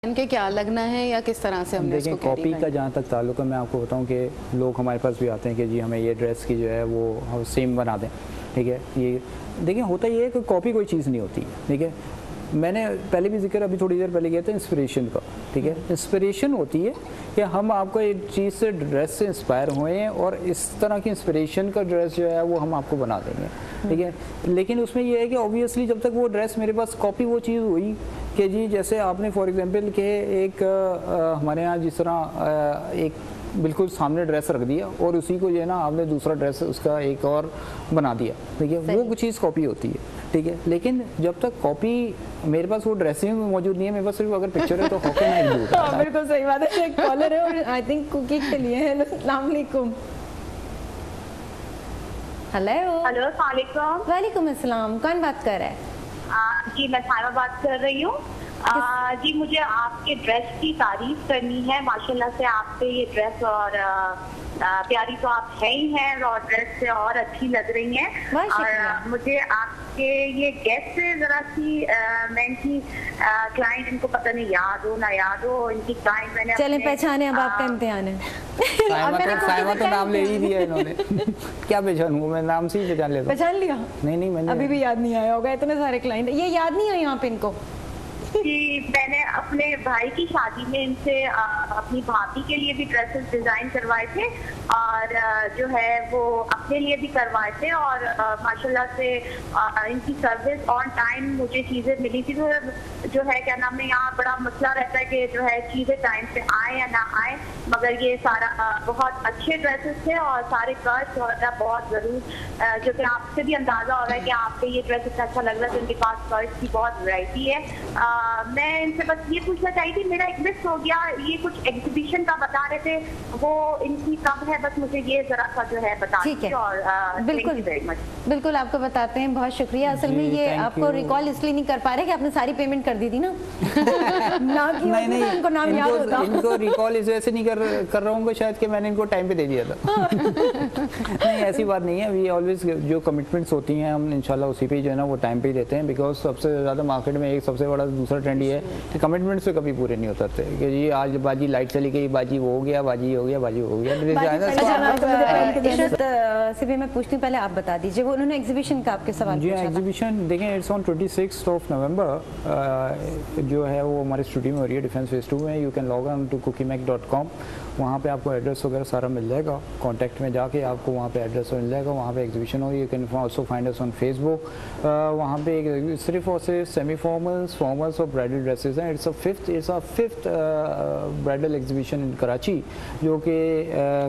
इनके क्या लगना है या किस तरह से हमने देखिए, इसको कैरी कॉपी करना का है? जहाँ तक ताल्लुक है, मैं आपको बताऊँ कि लोग हमारे पास भी आते हैं कि जी हमें ये ड्रेस की जो है वो सेम बना दें। ठीक है, ये देखिए होता ये है कि कॉपी कोई चीज़ नहीं होती। ठीक है, मैंने पहले भी जिक्र अभी थोड़ी देर पहले किया था इंस्पिरेशन का। ठीक है, इंस्पिरेशन होती है कि हम आपको एक चीज़ से ड्रेस से इंस्पायर हुए हैं और इस तरह की इंस्पिरेशन का ड्रेस जो है वो हम आपको बना देंगे। ठीक है, लेकिन उसमें ये है कि ऑब्वियसली जब तक वो ड्रेस मेरे पास कॉपी वो चीज़ हुई कि जी जैसे आपने फॉर एग्जांपल के एक हमारे यहाँ जिस तरह एक बिल्कुल सामने ड्रेस रख दिया और उसी को जो है ना आपने दूसरा ड्रेस उसका एक और बना दिया। ठीक है, वो कुछ चीज़ कॉपी होती है। ठीक है, लेकिन जब तक कॉपी मेरे पास वो ड्रेसिंग में मौजूद नहीं है, मेरे पास सिर्फ अगर पिक्चर है तो how can I do that? बिल्कुल सही बात है। एक कॉलर है और आई थिंक कुकिंग के लिए है। अस्सलाम वालेकुम। हेलो हेलो, अस्सलाम वालेकुम। वालेकुम अस्सलाम। कौन बात कर रहा है? जी मैं साइमा बात कर रही हूँ। जी मुझे आपके ड्रेस की तारीफ करनी है। माशाल्लाह से आप पे ये ड्रेस और प्यारी तो आप है ही हैं और ड्रेस से और अच्छी लग रही हैं। और मुझे आपके ये गेस्ट से जरा सी मैं इनकी क्लाइंट, इनको पता नहीं याद हो ना याद हो, इनकी क्लाइंट मैंने चलें पहचाने, अब आपका इम्तिहान है। साइमा तो नाम ले ही दिया इन्होंने। क्या पहचानूं, मैं नाम से ही पहचान लेता हूं। पहचान लिया? नहीं मैंने अभी भी याद नहीं आया होगा, इतने सारे क्लाइंट। ये याद नहीं आया आप इनको? कि मैंने अपने भाई की शादी में इनसे अपनी भाभी के लिए भी ड्रेसेस डिजाइन करवाए थे और जो है वो अपने लिए भी करवाए थे और माशाल्लाह से इनकी सर्विस ऑन टाइम मुझे चीजें मिली थी। तो जो है क्या नाम है, यहाँ बड़ा मसला रहता है कि जो है चीजें टाइम पे आए या ना आए, मगर ये सारा बहुत अच्छे ड्रेसेस थे और सारे कट्स और बहुत जरूर जो कि आपसे भी अंदाजा हो रहा है कि आप पे ये ड्रेस इतना अच्छा लग रहा है। तो इनके पास कट्स की बहुत वैरायटी है। मैं इनसे बस ये पूछना चाहिए थी, मेरा एक मिस हो गया, ये कुछ एग्जीबिशन का बता रहे थे, वो इनकी कब है, बस मुझे ये जरा सा जो है बता दीजिए। और बिल्कुल बिल्कुल आपको बताते हैं। बहुत शुक्रिया। असल में ये आपको रिकॉल इसलिए नहीं कर पा रहे कि आपने सारी पेमेंट कर दी थी ना। ना की नहीं, इनको नाम याद होता। इनको रिकॉल इस वजह से नहीं कर रहा हूँ शायद कि मैंने इनको टाइम पे दे दिया था। नहीं ऐसी बात नहीं है। वी ऑलवेज जो कमिटमेंट्स होती हैं हम इंशाल्लाह उसी पे जो है ना वो टाइम पे ही देते हैं। बिकॉज सबसे ज़्यादा मार्केट में एक सबसे बड़ा दूसरा ट्रेंड ये है कि कमिटमेंट्स पे कभी पूरे नहीं हो सकते कि जी आज बाजी लाइट चली गई, बाजी वो हो गया, बाजी हो गया, बाजी हो गया। सिर्फ मैं पूछती हूँ, पहले आप बता दीजिए वो उन्होंने एग्जीबिशन का आपके सवाल जी एग्जीबिशन देखें, इट्स ऑन 26 नवंबर जो है वो हमारे स्टूडियो में हो रही है डिफेंस फेज 2 में। You can log on to cookiemek.com। वहाँ पे आपको एड्रेस वगैरह सारा मिल जाएगा। कॉन्टैक्ट में जाके आपको वहाँ पे एड्रेस मिल जाएगा। वहाँ पे एग्जीबिशन हो रही है। You can also find us on Facebook. वहाँ पे सिर्फ और सिर्फ सेमी फॉर्मल्स, फॉर्मल्स और ब्राइडल ड्रेसेस हैं। It's a fifth bridal exhibition in Karachi जो कि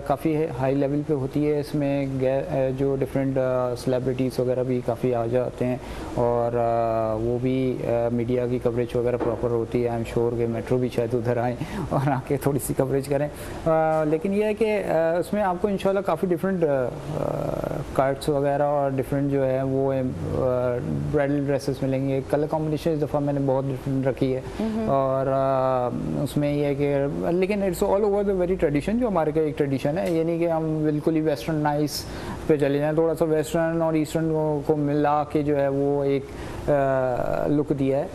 काफ़ी हाई लेवल पे होती है। इसमें जो डिफरेंट सेलिब्रिटीज़ वगैरह भी काफ़ी आ जाते हैं और वो भी मीडिया की कवरेज वगैरह प्रॉपर होती है। आई एम श्योर कि मेट्रो भी शायद उधर आएँ और आके थोड़ी सी कवरेज करें। लेकिन ये है कि उसमें आपको इंशाल्लाह काफ़ी डिफरेंट कार्ड्स वगैरह और डिफरेंट जो है वो ब्राइडल ड्रेसेस मिलेंगे। कलर कॉम्बिनेशन इस दफ़ा मैंने बहुत डिफरेंट रखी है और उसमें ये है कि लेकिन it's all over the very tradition जो हमारे का एक ट्रेडिशन है। ये नहीं कि हम बिल्कुल ही वेस्टर्न नाइस पे चले जाएँ। थोड़ा सा वेस्टर्न और ईस्टर्न को मिला के जो है वो एक लुक दिया है।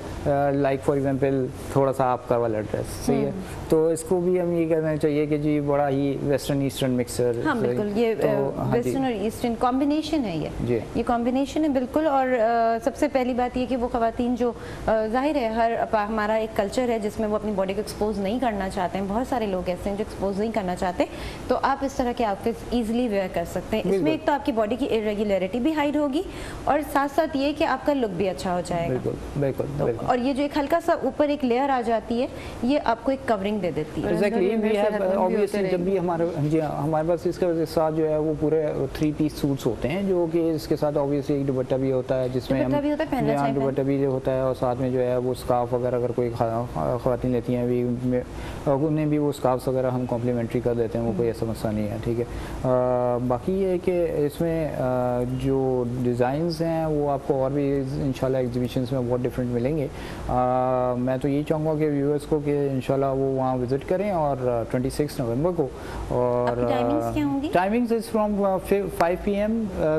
लाइक फॉर एग्जांपल थोड़ा सा आपका वाला ड्रेस सही है, तो इसको भी हम ये कहना चाहिए कि जी बड़ा ही वेस्टर्न ईस्टर्न मिक्सर। हाँ बिल्कुल, ये वेस्टर्न और ईस्टर्न कॉम्बिनेशन है। ये कॉम्बिनेशन है बिल्कुल। और सबसे पहली बात ये कि वो ख़वातीन जो जाहिर है हमारा एक कल्चर है जिसमें वो अपनी बॉडी को एक्सपोज नहीं करना चाहते हैं। बहुत सारे लोग ऐसे हैं जो एक्सपोज नहीं करना चाहते, तो आप इस तरह के आउटफिट्स ईजिली वेयर कर सकते हैं। इसमें एक तो आपकी बॉडी की इरेगुलरिटी भी हाइड होगी और साथ साथ ये कि आपका लुक भी अच्छा हो जाएगा। बिल्कुल। और ये जो एक हल्का सा ऊपर एक लेयर आ जाती है, ये आपको एक कवरिंग दे देती है। एग्जैक्टली, वी हैव ऑब्वियसली जब भी हमारे पास इसके साथ जो है वो पूरे 3 पीस सूट्स होते हैं जो कि इसके साथ ऑब्वियसली एक दुपट्टा भी होता है जिसमें हम दुपट्टा भी होता है और साथ में जो है वो स्कार्फ वगैरह अगर कोई ख़वातीन लेती हैं भी उन्हें भी वो स्कार्फ वगैरह हम कॉम्प्लीमेंट्री कर देते हैं। वो कोई ऐसा मसला नहीं है। ठीक है, बाकी ये है कि इसमें जो डिज़ाइंस हैं वो आपको और भी इंशाल्लाह माशाल्लाह एग्जीबिशंस में बहुत डिफरेंट मिलेंगे। मैं तो यही चाहूँगा कि व्यूअर्स को कि इंशाल्लाह वो वहाँ विज़िट करें और 26 नवंबर को। और टाइमिंग्स इज़ फ्रॉम 5 PM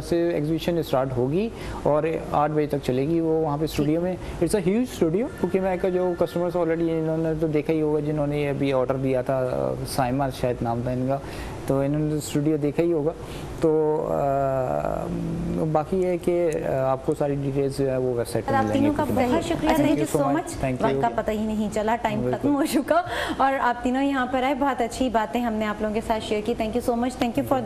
से एग्जीबिशन स्टार्ट होगी और 8 बजे तक चलेगी वो वहाँ पे स्टूडियो में। इट्स अ ह्यूज स्टूडियो, क्योंकि मैं का जो कस्टमर्स ऑलरेडी इन्होंने तो देखा ही होगा, जिन्होंने ये अभी ऑर्डर दिया था, साइमा शायद नाम था इनका, तो इन्होंने स्टूडियो देखा ही होगा। तो बाकी है कि आपको सारी डिटेल्स जो है वो वेबसाइट पर मिलेंगी। तीनों का बहुत शुक्रिया, थैंक यू सो मच। वक्त का पता ही नहीं चला, टाइम खत्म हो चुका और आप तीनों यहाँ पर आए, बहुत अच्छी बातें हमने आप लोगों के साथ शेयर की। Thank you so much, thank you for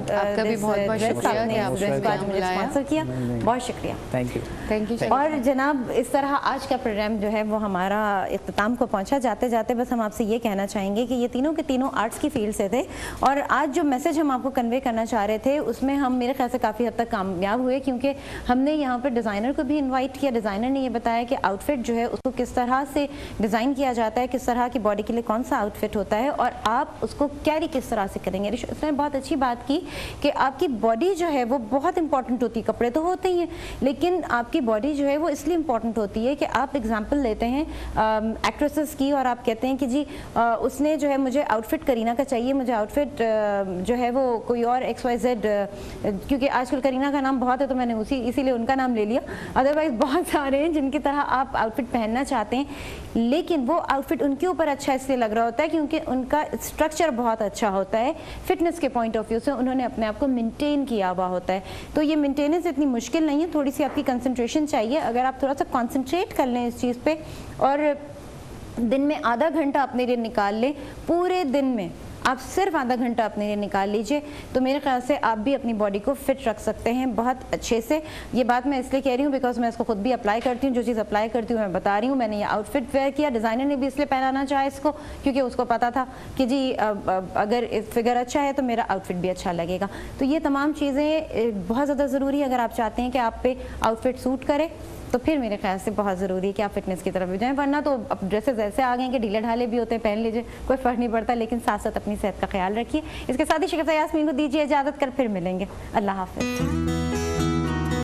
sponsor किया, बहुत शुक्रिया, थैंक यू। और जनाब इस तरह आज का प्रोग्राम जो है वो हमारा इख्तिताम को पहुँचा। जाते जाते बस हम आपसे ये कहना चाहेंगे कि ये तीनों के तीनों आर्ट्स की फील्ड से थे और आज जो मैसेज हम आपको कन्वे करना चाह रहे थे उसमें हम मेरे ख्याल से काफ़ी हद तक कामयाब हुए, क्योंकि हमने यहाँ पर डिज़ाइनर को भी इनवाइट किया। डिज़ाइनर ने ये बताया कि आउटफिट जो है उसको किस तरह से डिज़ाइन किया जाता है, किस तरह की बॉडी के लिए कौन सा आउटफिट होता है और आप उसको कैरी किस तरह से करेंगे। उसने बहुत अच्छी बात की कि आपकी बॉडी जो है वो बहुत इंपॉर्टेंट होती है, कपड़े तो होते ही हैं लेकिन आपकी बॉडी जो है वो इसलिए इंपॉर्टेंट होती है कि आप एग्जाम्पल लेते हैं एक्ट्रेसेस की और आप कहते हैं कि जी उसने जो है मुझे आउटफिट करीना का चाहिए, मुझे आउटफिट जो है वो कोई और XYZ, क्योंकि आजकल करीना का नाम बहुत है तो मैंने इसीलिए उनका नाम ले लिया, अदरवाइज बहुत सारे हैं जिनकी तरह आप आउटफिट पहनना चाहते हैं, लेकिन वो आउटफिट उनके ऊपर अच्छा इसलिए लग रहा होता है क्योंकि उनका स्ट्रक्चर बहुत अच्छा होता है, फिटनेस के पॉइंट ऑफ व्यू से उन्होंने अपने आप को मेंटेन किया हुआ होता है। तो ये मेंटेनेंस इतनी मुश्किल नहीं है, थोड़ी सी आपकी कंसंट्रेशन चाहिए। अगर आप थोड़ा सा कॉन्सेंट्रेट कर लें इस चीज़ पे और दिन में आधा घंटा अपने लिए निकाल लें, पूरे दिन में आप सिर्फ आधा घंटा अपने लिए निकाल लीजिए, तो मेरे ख्याल से आप भी अपनी बॉडी को फिट रख सकते हैं बहुत अच्छे से। ये बात मैं इसलिए कह रही हूँ बिकॉज मैं इसको खुद भी अप्लाई करती हूँ, जो चीज़ अप्लाई करती हूँ मैं बता रही हूँ। मैंने ये आउटफिट वेयर किया, डिज़ाइनर ने भी इसलिए पहनाना चाहा इसको क्योंकि उसको पता था कि जी अगर फिगर अच्छा है तो मेरा आउटफिट भी अच्छा लगेगा। तो ये तमाम चीज़ें बहुत ज़्यादा ज़रूरी है। अगर आप चाहते हैं कि आप पे आउटफिट सूट करे तो फिर मेरे ख्याल से बहुत ज़रूरी है कि आप फिटनेस की तरफ भी जाएं, वरना तो अब ड्रेसेस ऐसे आ गए हैं कि ढीले ढाले भी होते हैं, पहन लीजिए, कोई फ़र्क नहीं पड़ता, लेकिन साथ साथ अपनी सेहत का ख्याल रखिए। इसके साथ ही शिकस्त यास्मीन को दीजिए इजाज़त, कर फिर मिलेंगे। अल्लाह हाफ़िज़।